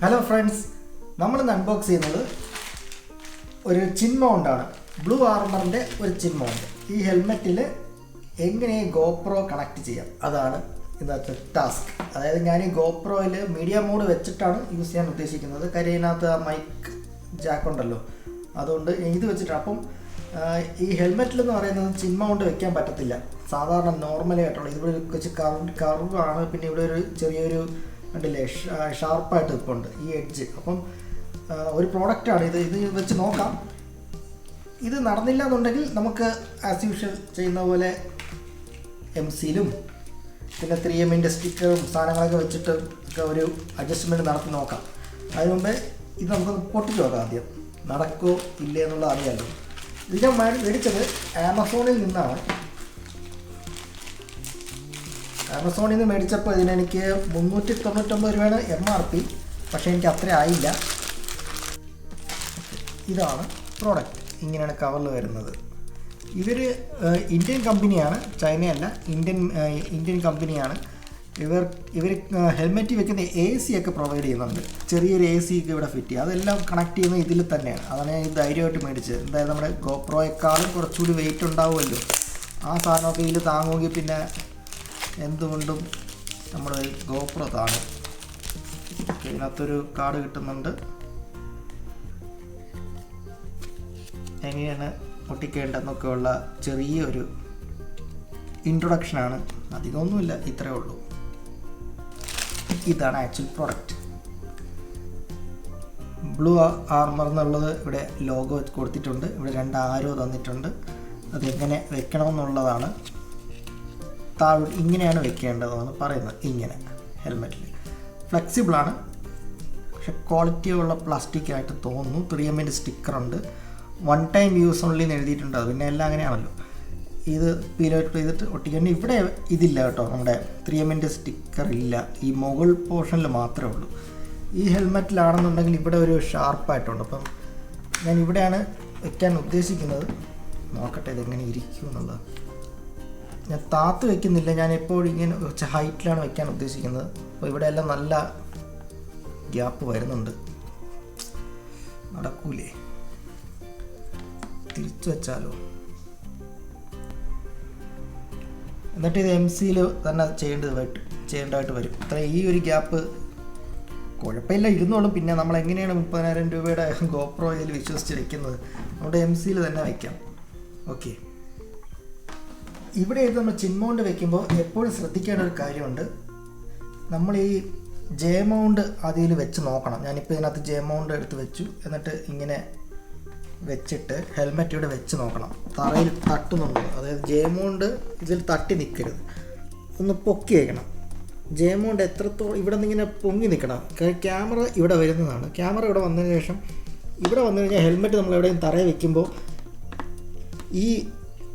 Hello friends, നമ്മളിന്ന് unbox ചെയ്യുന്നത് ഒരു ചിൻ മൗണ്ടാണ്. ബ്ലൂ ആർമറിൻ്റെ ഒരു ചിൻ മൗണ്ട്. ഈ ഹെൽമെറ്റിൽ എങ്ങനെ ഗോപ്രോ കണക്ട് ചെയ്യാം, അതാണ് ഇന്നത്തെ ടാസ്ക്. അതായത് ഞാൻ ഈ ഗോപ്രോയിൽ മീഡിയ മോഡ് വെച്ചിട്ടാണ് യൂസ് ചെയ്യാൻ ഉദ്ദേശിക്കുന്നത്. കാര്യം ഇതിനകത്ത് ആ മൈക്ക് ജാക്ക് ഉണ്ടല്ലോ, അതുകൊണ്ട് ഇത് വെച്ചിട്ടാണ്. അപ്പം ഈ ഹെൽമെറ്റിലെന്ന് പറയുന്നത് ചിൻ മൗണ്ട് വെക്കാൻ പറ്റത്തില്ല. സാധാരണ നോർമലി ആയിട്ടുള്ള ഇവിടെ വെച്ച് കർവാണ്. പിന്നെ ഇവിടെ ഒരു ചെറിയൊരു കണ്ടില്ലേ, ഷാർപ്പായിട്ട് ഇപ്പുണ്ട് ഈ എഡ്ജ്. അപ്പം ഒരു പ്രോഡക്റ്റാണ് ഇത്. ഇത് വെച്ച് നോക്കാം. ഇത് നടന്നില്ല എന്നുണ്ടെങ്കിൽ നമുക്ക് ആസ് യൂഷ്വൽ ചെയ്യുന്ന പോലെ MC-ലും പിന്നെ 3M-ൻ്റെ സ്റ്റിക്കറും സാധനങ്ങളൊക്കെ വെച്ചിട്ട് ഒക്കെ ഒരു അഡ്ജസ്റ്റ്മെൻറ്റ് നടത്തി നോക്കാം. അതിന് മുമ്പേ ഇത് നമുക്ക് പൊട്ടിച്ച് നോക്കാം. ആദ്യം നടക്കുമോ ഇല്ലേ എന്നുള്ളത് അറിയാമല്ലോ. ഇത് ഞാൻ മേടിച്ചത് ആമസോണിൽ നിന്നാണ്. ആമസോണിൽ നിന്ന് മേടിച്ചപ്പോൾ ഇതിനെനിക്ക് 399 രൂപയാണ് MRP. പക്ഷേ എനിക്ക് അത്ര ആയില്ല. ഇതാണ് പ്രോഡക്റ്റ്. ഇങ്ങനെയാണ് കവറിൽ വരുന്നത്. ഇവർ ഇന്ത്യൻ കമ്പനിയാണ്, ചൈനയല്ല. ഇന്ത്യൻ കമ്പനിയാണ്. ഇവർ ഹെൽമെറ്റ് വെക്കുന്ന AC ഒക്കെ പ്രൊവൈഡ് ചെയ്യുന്നുണ്ട്. ചെറിയൊരു AC ഒക്കെ ഇവിടെ ഫിറ്റ് ചെയ്യും. അതെല്ലാം കണക്ട് ചെയ്യുന്നത് ഇതിൽ തന്നെയാണ്. അതാണ് ഞാൻ ഇത് ധൈര്യമായിട്ട് മേടിച്ചത്. എന്തായാലും നമ്മുടെ ഗോപ്രോയെക്കാളും കുറച്ചുകൂടി വെയിറ്റ് ഉണ്ടാവുമല്ലോ. ആ സാധനമൊക്കെ ഇതിൽ താങ്ങുമെങ്കിൽ പിന്നെ എന്തുകൊണ്ടും നമ്മുടെ ഗോപ്രോ താങ്ങും. ഇതിനകത്തൊരു കാർഡ് കിട്ടുന്നുണ്ട്. എങ്ങനെയാണ് ഒട്ടിക്കേണ്ടതെന്നൊക്കെയുള്ള ചെറിയൊരു ഇൻട്രൊഡക്ഷനാണ്. അധികമൊന്നുമില്ല, ഇത്രയേ ഉള്ളൂ. ഇതാണ് ആക്ച്വൽ പ്രോഡക്റ്റ്. ബ്ലൂ ആർമർ എന്നുള്ളത് ഇവിടെ ലോഗോ കൊടുത്തിട്ടുണ്ട്. ഇവിടെ 2 ആരോ തന്നിട്ടുണ്ട്. അതെങ്ങനെ വെക്കണമെന്നുള്ളതാണ്. ഇങ്ങനെയാണ് വെക്കേണ്ടതെന്ന് പറയുന്നത്. ഇങ്ങനെ ഹെൽമെറ്റിൽ ഫ്ലെക്സിബിളാണ്, പക്ഷെ ക്വാളിറ്റിയുള്ള പ്ലാസ്റ്റിക് ആയിട്ട് തോന്നുന്നു. 3M-ൻ്റെ സ്റ്റിക്കറുണ്ട്. 1 ടൈം യൂസ് ഓൺലി എന്ന് എഴുതിയിട്ടുണ്ട്. അത് പിന്നെ എല്ലാം അങ്ങനെയാണല്ലോ. ഇത് പീലോട്ട് ചെയ്തിട്ട് ഒട്ടിക്കാൻ ഇവിടെ ഇതില്ല കേട്ടോ. നമ്മുടെ 3M-ൻ്റെ സ്റ്റിക്കർ ഇല്ല. ഈ മുകൾ പോർഷനിൽ മാത്രമേ ഉള്ളൂ. ഈ ഹെൽമെറ്റിലാണെന്നുണ്ടെങ്കിൽ ഇവിടെ ഒരു ഷാർപ്പായിട്ടുണ്ട്. അപ്പം ഞാൻ ഇവിടെയാണ് വെക്കാൻ ഉദ്ദേശിക്കുന്നത്. നോക്കട്ടെ ഇതെങ്ങനെ ഇരിക്കും എന്നുള്ളത്. ഞാൻ താത്ത് വെക്കുന്നില്ല. ഞാൻ എപ്പോഴും ഇങ്ങനെ കുറച്ച് ഹൈറ്റിലാണ് വെക്കാൻ ഉദ്ദേശിക്കുന്നത്. അപ്പോൾ ഇവിടെ എല്ലാം നല്ല ഗ്യാപ്പ് വരുന്നുണ്ട്. നടക്കൂലേ? തിരിച്ചു വെച്ചാലോ? എന്നിട്ട് ഇത് MC-യിൽ തന്നെ ചെയ്യേണ്ടതായിട്ട് വരും. അത്ര ഈ ഒരു ഗ്യാപ്പ് കുഴപ്പമില്ല, ഇരുന്നോളും. പിന്നെ നമ്മൾ എങ്ങനെയാണ് 30,000 രൂപയുടെ ഗോപ്രോയിൽ വിശ്വസിച്ച് വെക്കുന്നത്? അതുകൊണ്ട് MC-യിൽ തന്നെ വയ്ക്കാം. ഓക്കെ. ഇവിടെ ഇത് നമ്മൾ ചിൻ മൗണ്ട് വെക്കുമ്പോൾ എപ്പോഴും ശ്രദ്ധിക്കേണ്ട ഒരു കാര്യമുണ്ട്. നമ്മൾ ഈ J മൗണ്ട് അതിൽ വെച്ച് നോക്കണം. ഞാനിപ്പോൾ ഇതിനകത്ത് J മൗണ്ട് എടുത്ത് വെച്ചു. എന്നിട്ട് ഇങ്ങനെ വെച്ചിട്ട് ഹെൽമെറ്റ് ഇവിടെ വെച്ച് നോക്കണം. തറയിൽ തട്ടുന്നുണ്ടോ? അതായത് J മൗണ്ട് ഇതിൽ തട്ടി നിൽക്കരുത്. ഒന്ന് പൊക്കി വയ്ക്കണം. J മൗണ്ട് എത്രത്തോളം ഇവിടെ നിന്ന് ഇങ്ങനെ പൊങ്ങി നിൽക്കണം. ക്യാമറ ഇവിടെ വരുന്നതാണ്. ക്യാമറ ഇവിടെ വന്നതിന് ശേഷം ഇവിടെ വന്നു കഴിഞ്ഞാൽ ഹെൽമെറ്റ് നമ്മൾ എവിടെയും തറയിൽ വെക്കുമ്പോൾ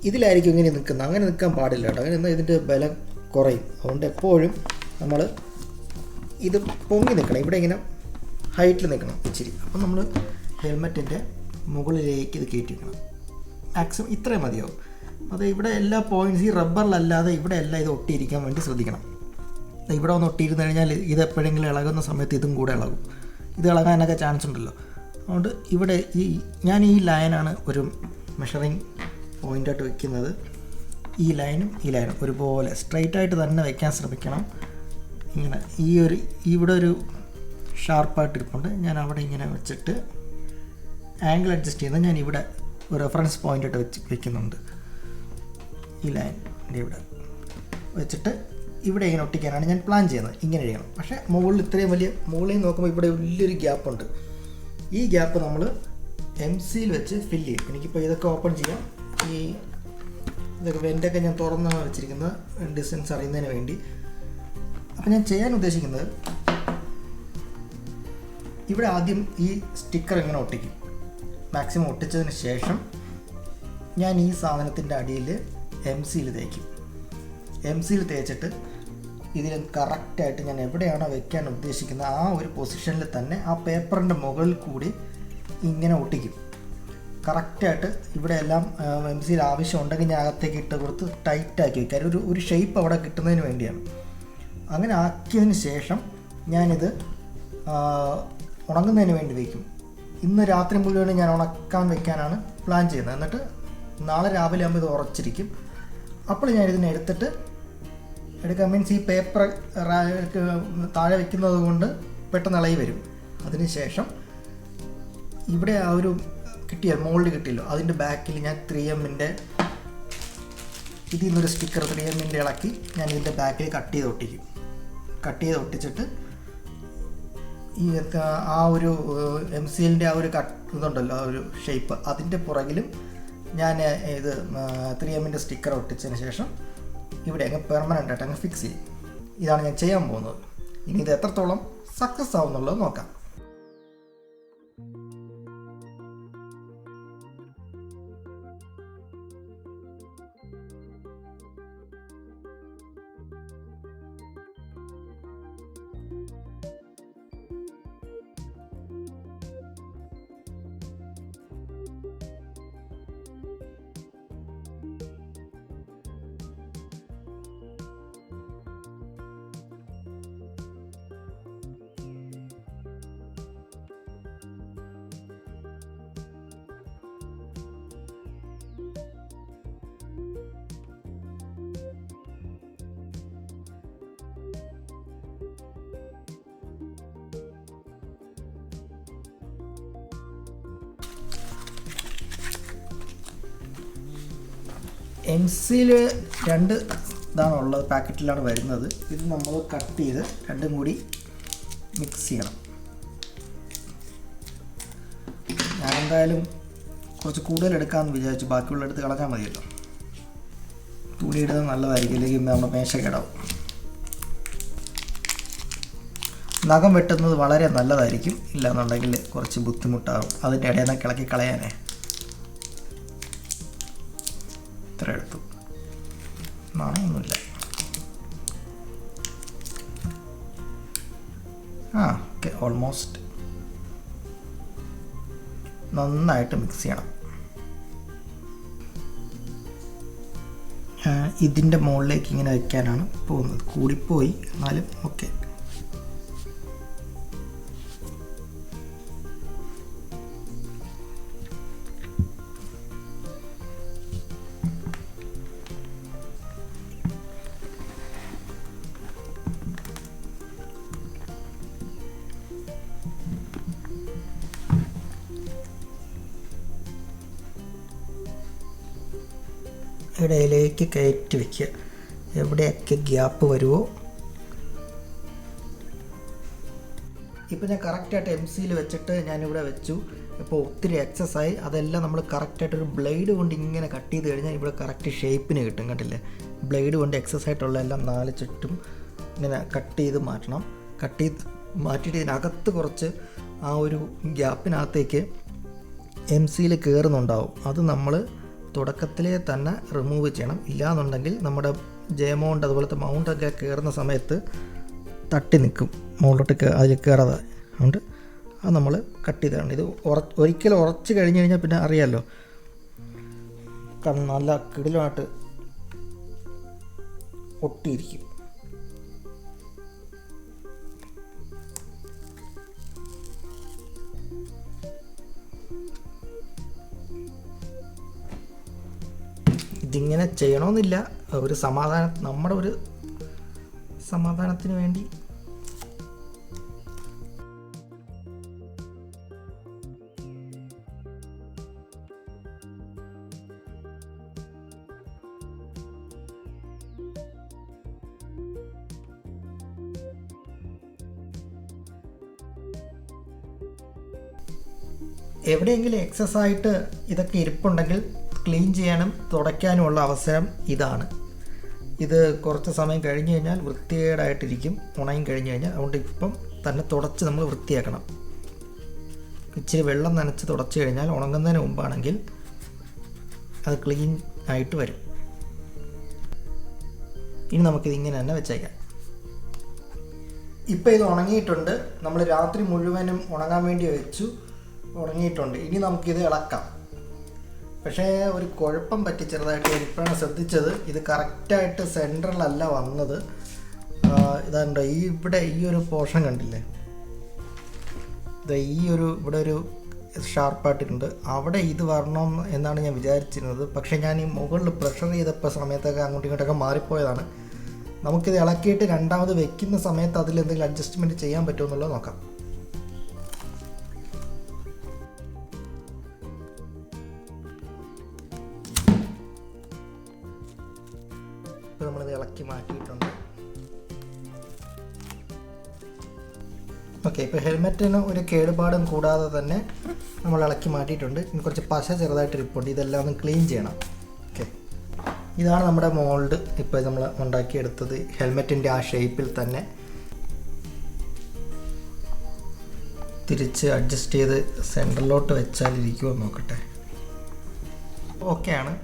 ഇതിലായിരിക്കും ഇങ്ങനെ നിൽക്കുന്നത്. അങ്ങനെ നിൽക്കാൻ പാടില്ല കേട്ടോ. അങ്ങനെ എന്നാൽ ഇതിൻ്റെ ബലം കുറയും. അതുകൊണ്ട് എപ്പോഴും നമ്മൾ ഇത് പൊങ്ങി നിൽക്കണം. ഇവിടെ ഇങ്ങനെ ഹൈറ്റിൽ നിൽക്കണം ഇച്ചിരി. അപ്പം നമ്മൾ ഹെൽമെറ്റിൻ്റെ മുകളിലേക്ക് ഇത് കയറ്റി വെക്കണം. മാക്സിമം ഇത്രയും മതിയാവും. അത് ഇവിടെ എല്ലാ പോയിൻറ്റ്സ് ഈ റബ്ബറിലല്ലാതെ ഇവിടെ എല്ലാം ഇത് ഒട്ടിയിരിക്കാൻ വേണ്ടി ശ്രദ്ധിക്കണം. ഇവിടെ ഒന്ന് ഒട്ടിയിരുന്ന് കഴിഞ്ഞാൽ ഇത് എപ്പോഴെങ്കിലും ഇളകുന്ന സമയത്ത് ഇതും കൂടെ ഇളകും. ഇത് ഇളകാനൊക്കെ ചാൻസ് ഉണ്ടല്ലോ. അതുകൊണ്ട് ഇവിടെ ഞാൻ ഈ ലൈനാണ് ഒരു മെഷറിങ് പോയിൻ്റായിട്ട് വെക്കുന്നത്. ഈ ലൈനും ഒരുപോലെ സ്ട്രെയിറ്റായിട്ട് തന്നെ വയ്ക്കാൻ ശ്രമിക്കണം. ഇങ്ങനെ ഇവിടെ ഒരു ഷാർപ്പായിട്ട് ഇരിപ്പുണ്ട്. ഞാൻ അവിടെ ഇങ്ങനെ വെച്ചിട്ട് ആംഗിൾ അഡ്ജസ്റ്റ് ചെയ്യുന്നത് ഞാൻ ഇവിടെ ഒരു റെഫറൻസ് പോയിൻ്റായിട്ട് വെക്കുന്നുണ്ട്. ഈ ലൈനിൻ്റെ ഇവിടെ വെച്ചിട്ട് ഇവിടെ ഇങ്ങനെ ഒട്ടിക്കാനാണ് ഞാൻ പ്ലാൻ ചെയ്യുന്നത്. ഇങ്ങനെ ചെയ്യണം. പക്ഷേ മുകളിൽ ഇത്രയും മുകളിൽ നോക്കുമ്പോൾ ഇവിടെ വലിയൊരു ഗ്യാപ്പുണ്ട്. ഈ ഗ്യാപ്പ് നമ്മൾ MC-യിൽ വെച്ച് ഫില്ല് ചെയ്യും. എനിക്കിപ്പോൾ ഇതൊക്കെ ഓപ്പൺ ചെയ്യാം. ഇതൊക്കെ വെൻ്റൊക്കെ ഞാൻ തുറന്നാണ് വെച്ചിരിക്കുന്നത് ഡിസ്റ്റൻസ് അറിയുന്നതിന് വേണ്ടി. അപ്പോൾ ഞാൻ ചെയ്യാൻ ഉദ്ദേശിക്കുന്നത് ഇവിടെ ആദ്യം ഈ സ്റ്റിക്കർ ഇങ്ങനെ ഒട്ടിക്കും. മാക്സിമം ഒട്ടിച്ചതിന് ശേഷം ഞാൻ ഈ സാധനത്തിൻ്റെ അടിയിൽ MC-യിൽ തേക്കും. MC-യിൽ തേച്ചിട്ട് ഇതിൽ കറക്റ്റായിട്ട് ഞാൻ എവിടെയാണോ വെക്കാൻ ഉദ്ദേശിക്കുന്നത് ആ ഒരു പൊസിഷനിൽ തന്നെ ആ പേപ്പറിൻ്റെ മുകളിൽ കൂടി ഇങ്ങനെ ഒട്ടിക്കും. കറക്റ്റായിട്ട് ഇവിടെ എല്ലാം MC-യിൽ ആവശ്യമുണ്ടെങ്കിൽ ഞാൻ അകത്തേക്ക് ഇട്ട് കൊടുത്ത് ടൈറ്റാക്കി വയ്ക്കാം. ഒരു ഷേപ്പ് അവിടെ കിട്ടുന്നതിന് വേണ്ടിയാണ്. അങ്ങനെ ആക്കിയതിന് ശേഷം ഞാനിത് ഉണങ്ങുന്നതിന് വേണ്ടി വയ്ക്കും. ഇന്ന് രാത്രി മുഴുവൻ ഞാൻ ഉണക്കാൻ വെക്കാനാണ് പ്ലാൻ ചെയ്യുന്നത്. എന്നിട്ട് നാളെ രാവിലെ ആകുമ്പോൾ ഇത് ഉറച്ചിരിക്കും. അപ്പോൾ ഞാൻ ഇതിനെ എടുത്തിട്ട് എടുക്കാൻ മീൻസ് ഈ പേപ്പർ താഴെ വയ്ക്കുന്നത് കൊണ്ട് പെട്ടെന്ന് ഇളകി വരും. അതിനുശേഷം ഇവിടെ ആ ഒരു മോൾഡ് കിട്ടിയല്ലോ, അതിൻ്റെ ബാക്കിൽ ഞാൻ 3Mൻ്റെ ഇതിൽ നിന്നൊരു സ്റ്റിക്കർ 3Mൻ്റെ ഇളക്കി ഞാൻ ഇതിൻ്റെ ബാക്കിൽ കട്ട് ചെയ്ത് ഒട്ടിച്ചിട്ട് ഈ ആ ഒരു MCLൻ്റെ ആ ഒരു ഇതുണ്ടല്ലോ, ആ ഒരു ഷേപ്പ്, അതിൻ്റെ പുറകിലും ഞാൻ ഇത് 3Mൻ്റെ സ്റ്റിക്കർ ഒട്ടിച്ചതിന് ശേഷം ഇവിടെ അങ്ങ് പെർമനൻ്റ് ആയിട്ട് അങ്ങ് ഫിക്സ് ചെയ്യും. ഇതാണ് ഞാൻ ചെയ്യാൻ പോകുന്നത്. ഇനി ഇത് എത്രത്തോളം സക്സസ് ആവുന്നുള്ളത് നോക്കാം. MCയിൽ 2 ഇതാണ് ഉള്ളത്, പാക്കറ്റിലാണ് വരുന്നത്. ഇത് നമ്മൾ കട്ട് ചെയ്ത് രണ്ടും കൂടി മിക്സ് ചെയ്യണം. ഞാൻ എന്തായാലും കുറച്ച് കൂടുതൽ എടുക്കാമെന്ന് വിചാരിച്ചു, ബാക്കിയുള്ള എടുത്ത് കളഞ്ഞാൽ മതിയല്ലോ. തുണി ഇടുന്നത് നല്ലതായിരിക്കും, അല്ലെങ്കിൽ നമ്മുടെ മേശ കേടാവും. നഖം വെട്ടുന്നത് വളരെ നല്ലതായിരിക്കും, ഇല്ലയെന്നുണ്ടെങ്കിൽ കുറച്ച് ബുദ്ധിമുട്ടാകും. അതിൻ്റെ ഇടയിൽ നിന്ന് ഇളക്കി കളയാനേ. ഇത്ര എടുത്തു, നാണയൊന്നുമില്ല. Okay, almost. നന്നായിട്ട് മിക്സ് ചെയ്യണം. ഇതിൻ്റെ മുകളിലേക്ക് ഇങ്ങനെ വയ്ക്കാനാണ് പോകുന്നത്. കൂടിപ്പോയി, എന്നാലും ഓക്കെ. ഇടയിലേക്ക് കയറ്റി വയ്ക്കുക, എവിടെയൊക്കെ ഗ്യാപ്പ് വരുമോ. ഇപ്പോൾ ഞാൻ കറക്റ്റായിട്ട് MCയിൽ വെച്ചിട്ട് ഞാനിവിടെ വെച്ചു. ഇപ്പോൾ ഒത്തിരി എക്സസ്സായി, അതെല്ലാം നമ്മൾ കറക്റ്റായിട്ടൊരു ബ്ലേഡ് കൊണ്ട് ഇങ്ങനെ കട്ട് ചെയ്ത് കഴിഞ്ഞാൽ ഇവിടെ കറക്റ്റ് ഷേപ്പിന് കിട്ടും. കണ്ടില്ലേ, ബ്ലേഡ് കൊണ്ട് എക്സസ് ആയിട്ടുള്ള എല്ലാം 4 ചുറ്റും ഇങ്ങനെ കട്ട് ചെയ്ത് മാറ്റണം. കട്ട് ചെയ്ത് മാറ്റിയിട്ട് ഇതിനകത്ത് കുറച്ച് ആ ഒരു ഗ്യാപ്പിനകത്തേക്ക് MCയിൽ കയറുന്നുണ്ടാവും. അത് നമ്മൾ തുടക്കത്തിലേ തന്നെ റിമൂവ് ചെയ്യണം. ഇല്ലയെന്നുണ്ടെങ്കിൽ നമ്മുടെ ജയമൗണ്ട് അതുപോലത്തെ മൗണ്ടൊക്കെ കയറുന്ന സമയത്ത് തട്ടി നിൽക്കും, മുകളിലോട്ട് അതിൽ കയറാതെ. അതുകൊണ്ട് അത് നമ്മൾ കട്ട് ചെയ്താണ്. ഇത് ഒരിക്കലും ഉറച്ച് കഴിഞ്ഞ് കഴിഞ്ഞാൽ പിന്നെ അറിയാമല്ലോ, നല്ല കിടിലമായിട്ട് ഒട്ടിയിരിക്കും. ഇതിങ്ങനെ ചെയ്യണമെന്നില്ല, ഒരു നമ്മുടെ ഒരു സമാധാനത്തിന് വേണ്ടി. എവിടെയെങ്കിലും എക്സസ് ആയിട്ട് ഇതൊക്കെ ഇരിപ്പുണ്ടെങ്കിൽ ക്ലീൻ ചെയ്യാനും തുടയ്ക്കാനുമുള്ള അവസരം ഇതാണ്. ഇത് കുറച്ച് സമയം കഴിഞ്ഞ് കഴിഞ്ഞാൽ വൃത്തികേടായിട്ടിരിക്കും, ഉണങ്ങി കഴിഞ്ഞ് കഴിഞ്ഞാൽ. അതുകൊണ്ട് ഇപ്പം തന്നെ തുടച്ച് നമ്മൾ വൃത്തിയാക്കണം. ഇച്ചിരി വെള്ളം നനച്ച് തുടച്ച് കഴിഞ്ഞാൽ ഉണങ്ങുന്നതിന് മുമ്പാണെങ്കിൽ അത് ക്ലീൻ ആയിട്ട് വരും. ഇനി നമുക്കിതിങ്ങനെ തന്നെ വെച്ചേക്കാം. ഇപ്പം ഇത് ഉണങ്ങിയിട്ടുണ്ട്. നമ്മൾ രാത്രി മുഴുവനും ഉണങ്ങാൻ വേണ്ടി വെച്ചു, ഉണങ്ങിയിട്ടുണ്ട്. ഇനി നമുക്കിത് ഇളക്കാം. പക്ഷേ ഒരു കുഴപ്പം പറ്റി ചെറുതായിട്ട്. ഇപ്പോഴാണ് ശ്രദ്ധിച്ചത്, ഇത് കറക്റ്റായിട്ട് സെൻറ്ററിലല്ല വന്നത്. ഇതാണ്ടോ, ഇവിടെ ഈ ഒരു പോർഷൻ കണ്ടില്ലേ, ഈ ഒരു ഇവിടെ ഒരു ഷാർപ്പായിട്ടുണ്ട്. അവിടെ ഇത് വരണം എന്നാണ് ഞാൻ വിചാരിച്ചിരുന്നത്. പക്ഷേ ഞാൻ ഈ മുകളിൽ പ്രഷർ ചെയ്തപ്പോൾ സമയത്തൊക്കെ അങ്ങോട്ടും ഇങ്ങോട്ടൊക്കെ മാറിപ്പോയതാണ്. നമുക്കിത് ഇളക്കിയിട്ട് രണ്ടാമത് വെക്കുന്ന സമയത്ത് അതിൽ എന്തെങ്കിലും അഡ്ജസ്റ്റ്മെൻറ്റ് ചെയ്യാൻ പറ്റുമോ എന്നുള്ളത് നോക്കാം. ഇപ്പോൾ നമ്മളിത് ഇളക്കി മാറ്റിയിട്ടുണ്ട്. ഓക്കെ, ഇപ്പോൾ ഹെൽമെറ്റിന് ഒരു കേടുപാടും കൂടാതെ തന്നെ നമ്മൾ ഇളക്കി മാറ്റിയിട്ടുണ്ട്. ഇനി കുറച്ച് പശ ചെറുതായിട്ട് ഇരിപ്പുണ്ട്, ഇതെല്ലാം ഒന്ന് ക്ലീൻ ചെയ്യണം. ഓക്കെ, ഇതാണ് നമ്മുടെ മോൾഡ് ഇപ്പോൾ നമ്മൾ ഉണ്ടാക്കിയെടുത്തത്. ഹെൽമെറ്റിൻ്റെ ആ ഷേപ്പിൽ തന്നെ തിരിച്ച് അഡ്ജസ്റ്റ് ചെയ്ത് സെൻറ്ററിലോട്ട് വെച്ചാലിരിക്കുമോ നോക്കട്ടെ. ഓക്കെയാണ്,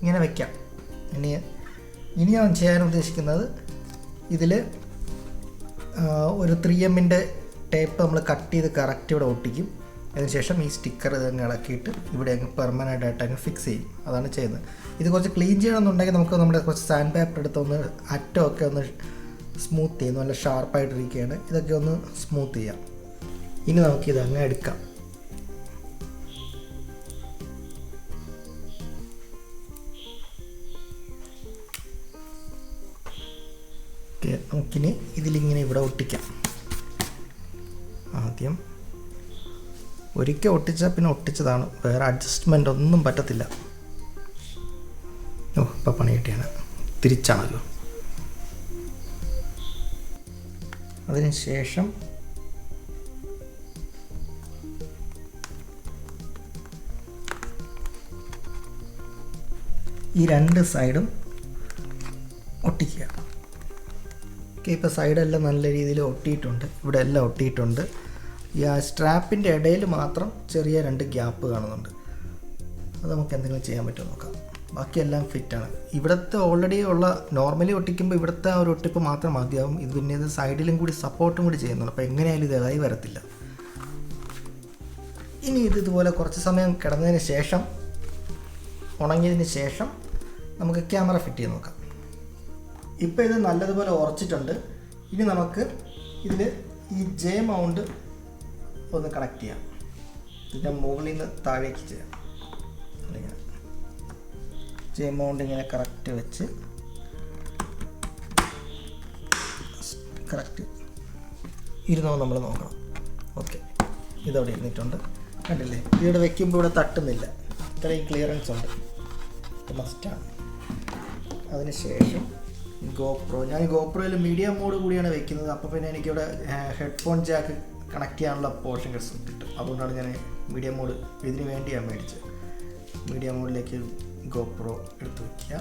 ഇങ്ങനെ വയ്ക്കാം. ഇനി ഞാൻ ചെയ്യാൻ ഉദ്ദേശിക്കുന്നത് ഇതിൽ ഒരു 3M ടേപ്പ് നമ്മൾ കട്ട് ചെയ്ത് കറക്റ്റ് ഇവിടെ ഒട്ടിക്കും. അതിനുശേഷം ഈ സ്റ്റിക്കർ ഇതങ്ങ് ഇളക്കിയിട്ട് ഇവിടെ അങ്ങ് പെർമനൻ്റ് ആയിട്ട് അങ്ങ് ഫിക്സ് ചെയ്യും. അതാണ് ചെയ്യുന്നത്. ഇത് കുറച്ച് ക്ലീൻ ചെയ്യണമെന്നുണ്ടെങ്കിൽ നമുക്ക് നമ്മുടെ കുറച്ച് സാൻഡ് പേപ്പർ എടുത്തൊന്ന് അറ്റമൊക്കെ ഒന്ന് സ്മൂത്ത് ചെയ്യും. നല്ല ഷാർപ്പായിട്ടിരിക്കുകയാണ്, ഇതൊക്കെ ഒന്ന് സ്മൂത്ത് ചെയ്യാം. ഇനി നമുക്കിത് അങ്ങ് എടുക്കാം. നമുക്കിനി ഇതിലിങ്ങനെ ഇവിടെ ഒട്ടിക്കാം. ആദ്യം ഒരിക്കൽ ഒട്ടിച്ചാൽ പിന്നെ ഒട്ടിച്ചതാണ്, വേറെ അഡ്ജസ്റ്റ്മെൻ്റ് ഒന്നും പറ്റത്തില്ല. ഇപ്പം പണി കിട്ടിയാണ്, തിരിച്ചാണല്ലോ. അതിന് ശേഷം ഈ 2 സൈഡും ഒട്ടിക്കുക. ഓക്കെ, ഇപ്പോൾ സൈഡെല്ലാം നല്ല രീതിയിൽ ഒട്ടിയിട്ടുണ്ട്. ഇവിടെ എല്ലാം ഒട്ടിയിട്ടുണ്ട്. ഈ സ്ട്രാപ്പിൻ്റെ ഇടയിൽ മാത്രം ചെറിയ 2 ഗ്യാപ്പ് കാണുന്നുണ്ട്. അത് നമുക്ക് എന്തെങ്കിലും ചെയ്യാൻ പറ്റുമോ നോക്കാം. ബാക്കിയെല്ലാം ഫിറ്റാണ്. ഇവിടുത്തെ ഓൾറെഡി ഉള്ള നോർമലി ഒട്ടിക്കുമ്പോൾ ഇവിടുത്തെ ആ ഒരു ഒട്ടിപ്പ് മാത്രം മതിയാവും. ഇത് പിന്നെ ഇത് സൈഡിലും കൂടി സപ്പോർട്ടും കൂടി ചെയ്യുന്നുണ്ട്. അപ്പോൾ എങ്ങനെയായാലും ഇത് ഇതായി വരത്തില്ല. ഇനി ഇതുപോലെ കുറച്ച് സമയം കിടന്നതിന് ശേഷം, ഉണങ്ങിയതിന് ശേഷം നമുക്ക് ക്യാമറ ഫിറ്റ് ചെയ്ത് നോക്കാം. ഇപ്പോൾ ഇത് നല്ലതുപോലെ ഉറച്ചിട്ടുണ്ട്. ഇനി നമുക്ക് ഇതിൽ ഈ ജെ മൗണ്ട് ഒന്ന് കണക്ട് ചെയ്യാം. ഇതിൻ്റെ മുകളിൽ നിന്ന് താഴേക്ക് ചെയ്യാം. അല്ലെങ്കിൽ ജെ മൗണ്ട് ഇങ്ങനെ കറക്റ്റ് വെച്ച് കറക്റ്റ് ഇരുന്നോ നമ്മൾ നോക്കണം. ഓക്കെ, ഇതവിടെ ഇരുന്നിട്ടുണ്ട്, കണ്ടില്ലേ? ഇവിടെ വയ്ക്കുമ്പോൾ ഇവിടെ തട്ടുന്നില്ല, ഇത്രയും ക്ലിയറൻസ് ഉണ്ട്. ഇത് മസ്റ്റാണ്. അതിനുശേഷം ഗോപ്രോ, ഞാൻ ഗോപ്രോയിൽ മീഡിയം മോഡ് കൂടിയാണ് വെക്കുന്നത്. അപ്പോൾ പിന്നെ എനിക്കിവിടെ ഹെഡ്ഫോൺ ജാക്ക് കണക്ട് ചെയ്യാനുള്ള പോർഷൻ കിട്ടും. അതുകൊണ്ടാണ് ഞാൻ മീഡിയം മോഡ് ഇതിന് വേണ്ടിയാണ് മേടിച്ചത്. മീഡിയം മോഡിലേക്ക് ഗോപ്രോ എടുത്ത് വയ്ക്കുക.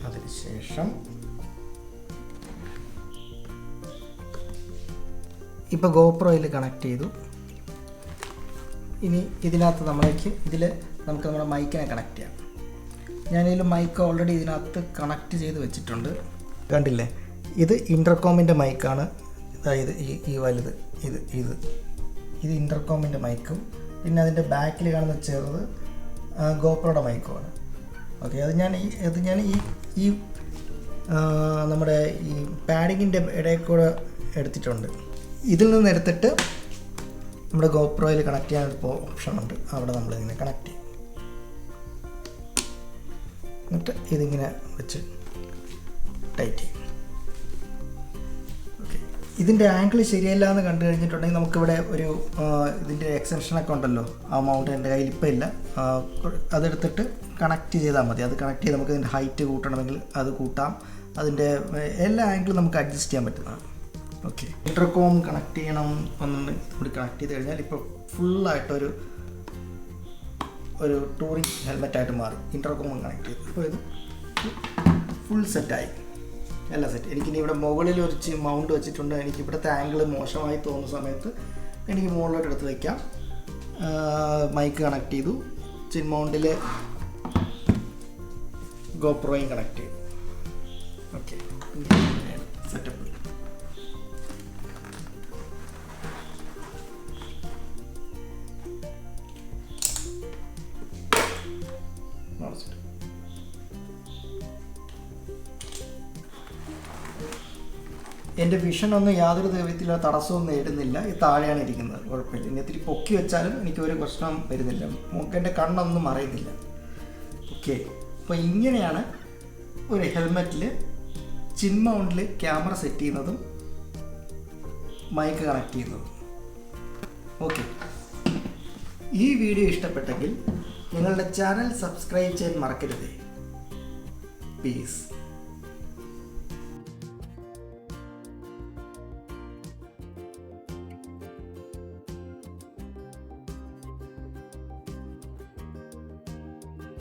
അതിനുശേഷം ഇപ്പോൾ ഗോപ്രോയിൽ കണക്ട് ചെയ്തു. ഇനി ഇതിനകത്ത് നമുക്ക് നമ്മുടെ മൈക്കിനെ കണക്ട് ചെയ്യാം. ഞാനിതിൽ മൈക്ക് ഓൾറെഡി ഇതിനകത്ത് കണക്ട് ചെയ്ത് വെച്ചിട്ടുണ്ട്, കണ്ടില്ലേ? ഇത് ഇൻ്റർകോമിൻ്റെ മൈക്കാണ്. അതായത് ഈ വലുത് ഇത് ഇൻ്റർകോമിൻ്റെ മൈക്കും, പിന്നെ അതിൻ്റെ ബാക്കിൽ കാണുന്ന ചെറുത് ഗോപ്രോയുടെ മൈക്കുമാണ്. ഓക്കെ, അത് ഞാൻ ഈ നമ്മുടെ ഈ പാഡിങ്ങിൻ്റെ ഇടയിൽ കൂടെ എടുത്തിട്ടുണ്ട്. ഇതിൽ നിന്ന് എടുത്തിട്ട് നമ്മുടെ ഗോപ്രോയിൽ കണക്ട് ചെയ്യാൻ ഓപ്ഷൻ ഉണ്ട്. അവിടെ നമ്മളിങ്ങനെ കണക്ട് ചെയ്യും. എന്നിട്ട് ഇതിങ്ങനെ വെച്ച് ടൈറ്റ് ചെയ്യും. ഓക്കെ, ഇതിൻ്റെ ആംഗിൾ ശരിയല്ല എന്ന് കണ്ടു കഴിഞ്ഞിട്ടുണ്ടെങ്കിൽ നമുക്കിവിടെ ഒരു ഇതിൻ്റെ എക്സ്റ്റൻഷനൊക്കെ ഉണ്ടല്ലോ, ആ മൗണ്ട് എൻ്റെ കയ്യിൽ ഇപ്പം ഇല്ല. അതെടുത്തിട്ട് കണക്ട് ചെയ്താൽ മതി. അത് കണക്ട് ചെയ്ത് നമുക്ക് ഇതിൻ്റെ ഹൈറ്റ് കൂട്ടണമെങ്കിൽ അത് കൂട്ടാം. അതിൻ്റെ എല്ലാ ആംഗിളും നമുക്ക് അഡ്ജസ്റ്റ് ചെയ്യാൻ പറ്റുന്നതാണ്. ഓക്കെ, ഇൻ്റർകോം കണക്ട് ചെയ്യണം ഒന്നും കൂടി കണക്ട് ചെയ്ത് കഴിഞ്ഞാൽ ഇപ്പോൾ ഫുള്ളായിട്ടൊരു ടൂറിംഗ് ഹെൽമെറ്റായിട്ട് മാറി. ഇൻ്റർകോമും കണക്ട് ചെയ്തു. അപ്പോൾ ഇത് ഫുൾ സെറ്റായി, എല്ലാം സെറ്റ്. എനിക്കിനി ഇവിടെ മുകളിൽ ഒരു മൗണ്ട് വെച്ചിട്ടുണ്ട്. എനിക്ക് ഇവിടുത്തെ ആംഗിൾ മോശമായി തോന്നുന്ന സമയത്ത് എനിക്ക് മുകളിലോട്ട് എടുത്ത് വയ്ക്കാം. മൈക്ക് കണക്ട് ചെയ്തു, ചിൻ മൗണ്ടിൽ ഗോപ്രോയും കണക്ട് ചെയ്തു. Okay, setup. എൻ്റെ വിഷനൊന്നും യാതൊരു വിധത്തിലുള്ള തടസ്സവും നേടുന്നില്ല. ഈ താഴെയാണ് ഇരിക്കുന്നത്, കുഴപ്പമില്ല. ഇനി ഇത്തിരി പൊക്കി വെച്ചാലും എനിക്കൊരു പ്രശ്നം വരുന്നില്ല, എൻ്റെ കണ്ണൊന്നും മറയുന്നില്ല. ഓക്കെ, അപ്പോൾ ഇങ്ങനെയാണ് ഒരു ഹെൽമെറ്റിൽ ചിൻ മൗണ്ടിൽ ക്യാമറ സെറ്റ് ചെയ്യുന്നതും മൈക്ക് കണക്ട് ചെയ്യുന്നതും. ഓക്കെ, ഈ വീഡിയോ ഇഷ്ടപ്പെട്ടെങ്കിൽ നിങ്ങളുടെ ചാനൽ സബ്സ്ക്രൈബ് ചെയ്യാൻ മറക്കരുത്. പീസ്.